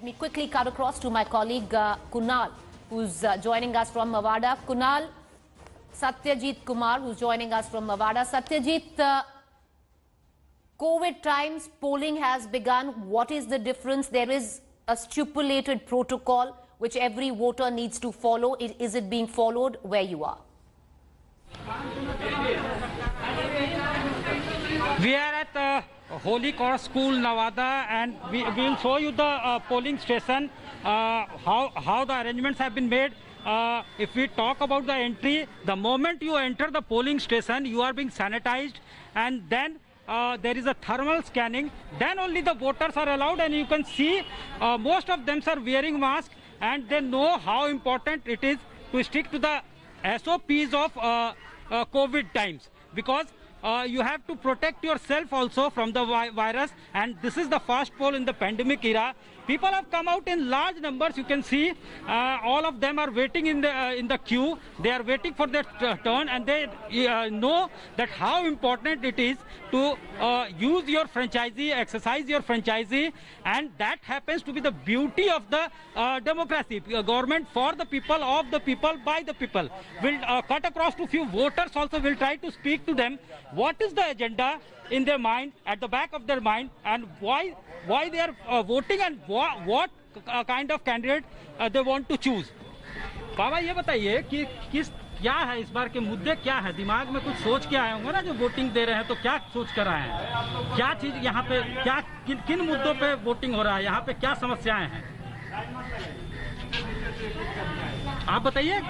me quickly cut across to my colleague Kunal, who's joining us from Mawada. Kunal, Satyajit Kumar, who's joining us from Mawada. Satyajit, COVID times, polling has begun. What is the difference? There is a stipulated protocol which every voter needs to follow. Is it being followed where you are? We are at Holy Cross School, Nawada, and we will show you the polling station, how the arrangements have been made. If we talk about the entry, the moment you enter the polling station, you are being sanitized, and then there is a thermal scanning. Then only the voters are allowed, and you can see most of them are wearing masks, and they know how important it is to stick to the SOPs of COVID times, because you have to protect yourself also from the virus, and this is the first poll in the pandemic era. People have come out in large numbers. You can see all of them are waiting in the queue. They are waiting for their turn, and they know that how important it is to use your franchisee, exercise your franchisee, and that happens to be the beauty of the democracy. Government for the people, of the people, by the people. We'll cut across to few voters also. Will try to speak to them. What is the agenda in their mind, at the back of their mind, and why they are voting, and what kind of candidate they want to choose. बाबा ये बताइए कि क्या है इस बार के मुद्दे, क्या है दिमाग में, कुछ सोच के आए होंगे ना जो वोटिंग दे रहे हैं, तो क्या सोच कर आए हैं, क्या चीज यहाँ पे, क्या किन मुद्दों पे वोटिंग हो रहा है, यहाँ पे क्या समस्याएं हैं, आप बताइए।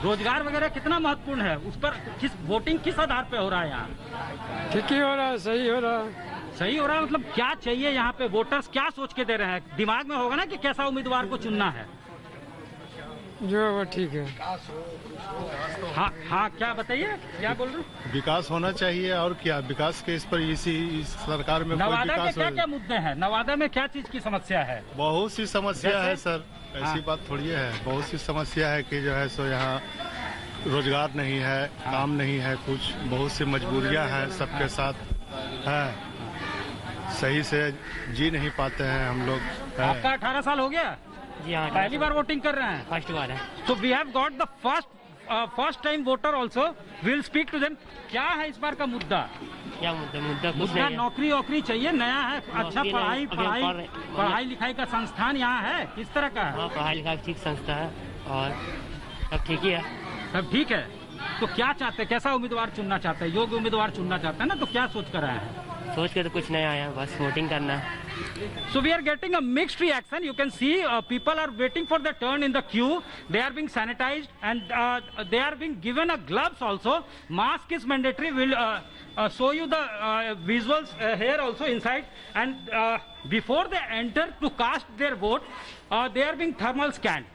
रोजगार वगैरह कितना महत्वपूर्ण है, उस पर किस वोटिंग किस आधार पे हो रहा है यहाँ? ठीक ही हो रहा है, सही हो रहा है। सही हो रहा है मतलब क्या चाहिए यहाँ पे, वोटर्स क्या सोच के दे रहे हैं? दिमाग में होगा ना कि कैसा उम्मीदवार को चुनना है। जो वो ठीक है। हाँ क्या बताइए, क्या बोल रहे हैं? विकास होना चाहिए, और क्या विकास के इस पर इस सरकार में नवादा के क्या मुद्दे हैं, नवादा में क्या चीज की समस्या है? बहुत सी समस्या है सर, ऐसी बात थोड़ी है, बहुत सी समस्या है कि जो है सो यहाँ रोजगार नहीं है, काम नहीं है, कुछ बहुत सी मजबूरियां हैं सबके साथ है, सही से जी नहीं पाते हैं हम लोग। आपका 18 साल हो गया? जी हाँ, पहली बार वोटिंग कर रहे हैं? फर्स्ट बार है। So we have got the first time voter also, will speak to them. क्या है इस बार का मुद्दा? क्या मुद्दा? नौकरी चाहिए, नया है, अच्छा पढ़ाई लिखाई का संस्थान यहाँ है, किस तरह का है? हाँ, पढ़ाई लिखाई ठीक संस्था है और सब ठीक ही है। सब ठीक है, तो क्या चाहते हैं, कैसा उम्मीदवार चुनना चाहते हैं? योग्य उम्मीदवार चुनना चाहते हैं ना, तो क्या सोच कर आए हैं? सोच के तो कुछ नहीं आया, बस वोटिंग करना है। So we are getting a mixed reaction. You can see people are waiting for their turn in the queue. They are being sanitized, and they are being given a gloves also. Mask is mandatory. We'll show you the visuals here also inside. And before they enter to cast their vote, they are being thermal scanned.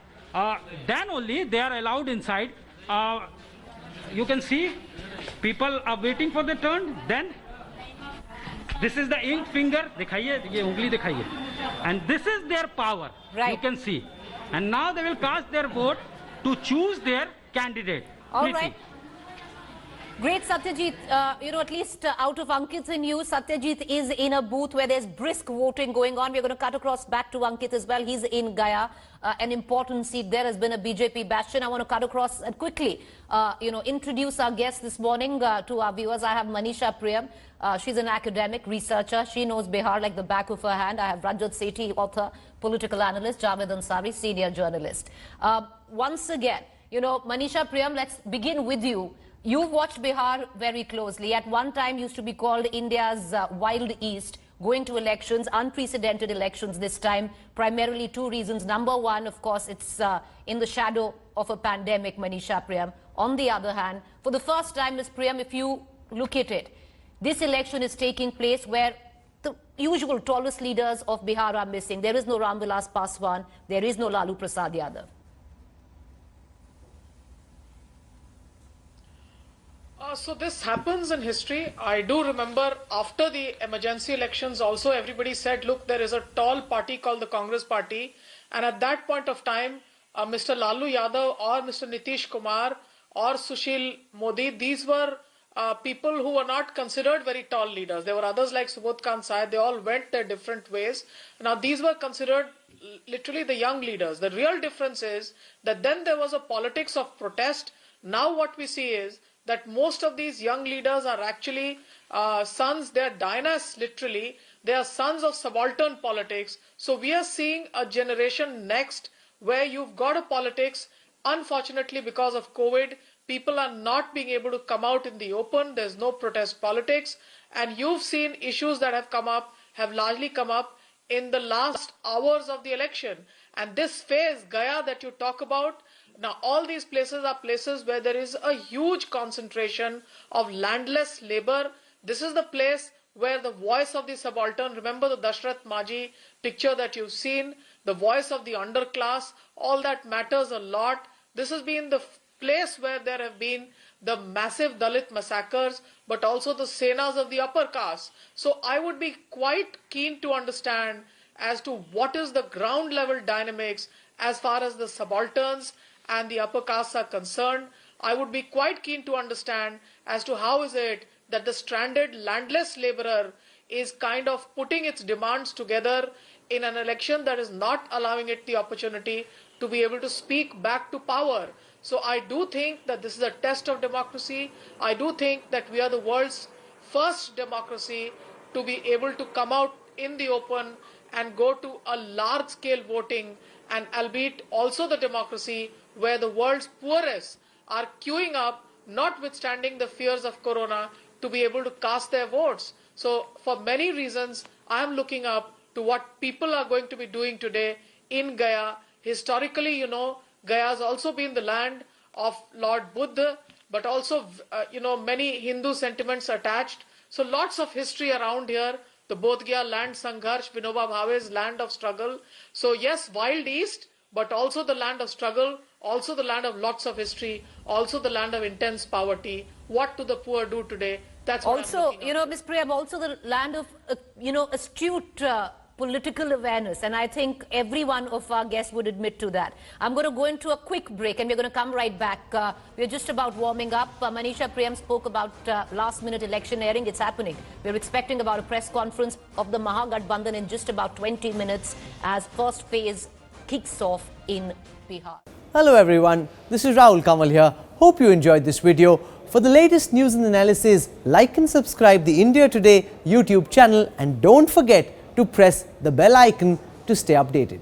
Then only they are allowed inside. You can see people are waiting for their turn. Then this is the ink finger, दिखाइए, ये उंगली दिखाइए, and this is their power. Right. You can see, and now they will cast their vote to choose their candidate. All right. Great, Satyajit. At least out of Ankit's and you, Satyajit is in a booth where there's brisk voting going on. We're going to cut across back to Ankit as well. He's in Gaya, an important seat. There has been a BJP bastion. I want to cut across and quickly, introduce our guest this morning to our viewers. I have Manisha Priyam. She's an academic researcher. She knows Bihar like the back of her hand. I have Rajat Sethi, author, political analyst, Javed Ansari, senior journalist. Once again, Manisha Priyam, let's begin with you. You've watched Bihar very closely. At one time used to be called India's Wild East, going to elections, unprecedented elections this time, primarily two reasons. Number one, of course, it's in the shadow of a pandemic, Manisha Priyam. On the other hand, for the first time, Ms. Priyam, if you look at it, this election is taking place where the usual tallest leaders of Bihar are missing. There is no Ram Vilas Paswan. There is no Lalu Prasad Yadav. So this happens in history. I do remember after the emergency elections also everybody said, look, there is a tall party called the Congress Party. And at that point of time, Mr. Lalu Yadav or Mr. Nitish Kumar or Sushil Modi, these were people who were not considered very tall leaders. There were others like Subodh Khan Sai. They all went their different ways. Now these were considered literally the young leaders. The real difference is that then there was a politics of protest. Now what we see is that most of these young leaders are actually sons, they are dynasts literally, they are sons of subaltern politics. So we are seeing a generation next where you've got a politics, unfortunately because of COVID, people are not being able to come out in the open, there's no protest politics, and you've seen issues that have come up, have largely come up in the last hours of the election. And this phase, Gaya, that you talk about, now all these places are places where there is a huge concentration of landless labor. This is the place where the voice of the subaltern, remember the Dashrath Maji picture that you've seen, the voice of the underclass, all that matters a lot. This has been the place where there have been the massive Dalit massacres, but also the senas of the upper caste. So I would be quite keen to understand as to what is the ground level dynamics as far as the subalterns and the upper castes are concerned. I would be quite keen to understand as to how is it that the stranded landless laborer is kind of putting its demands together in an election that is not allowing it the opportunity to be able to speak back to power. So I do think that this is a test of democracy. I do think that we are the world's first democracy to be able to come out in the open and go to a large scale voting, and albeit also the democracy where the world's poorest are queuing up, notwithstanding the fears of corona, to be able to cast their votes. So for many reasons, I am looking up to what people are going to be doing today in Gaya. Historically, you know, Gaya has also been the land of Lord Buddha, but also, many Hindu sentiments attached. So lots of history around here. The Bodh Gaya land Sangharsh, Vinoba Bhave's land of struggle. So yes, wild east, but also the land of struggle, also the land of lots of history, also the land of intense poverty. What do the poor do today? That's what Also, I'm looking at. Ms. Priyam, also the land of, astute political awareness. And I think every one of our guests would admit to that. I'm going to go into a quick break and we're going to come right back. We're just about warming up. Manisha Priyam spoke about last-minute election airing. It's happening. We're expecting about a press conference of the Mahagathbandhan in just about 20 minutes as first phase kicks off in Bihar. Hello everyone, this is Rahul Kamal here. Hope you enjoyed this video. For the latest news and analysis, like and subscribe the India Today YouTube channel and don't forget to press the bell icon to stay updated.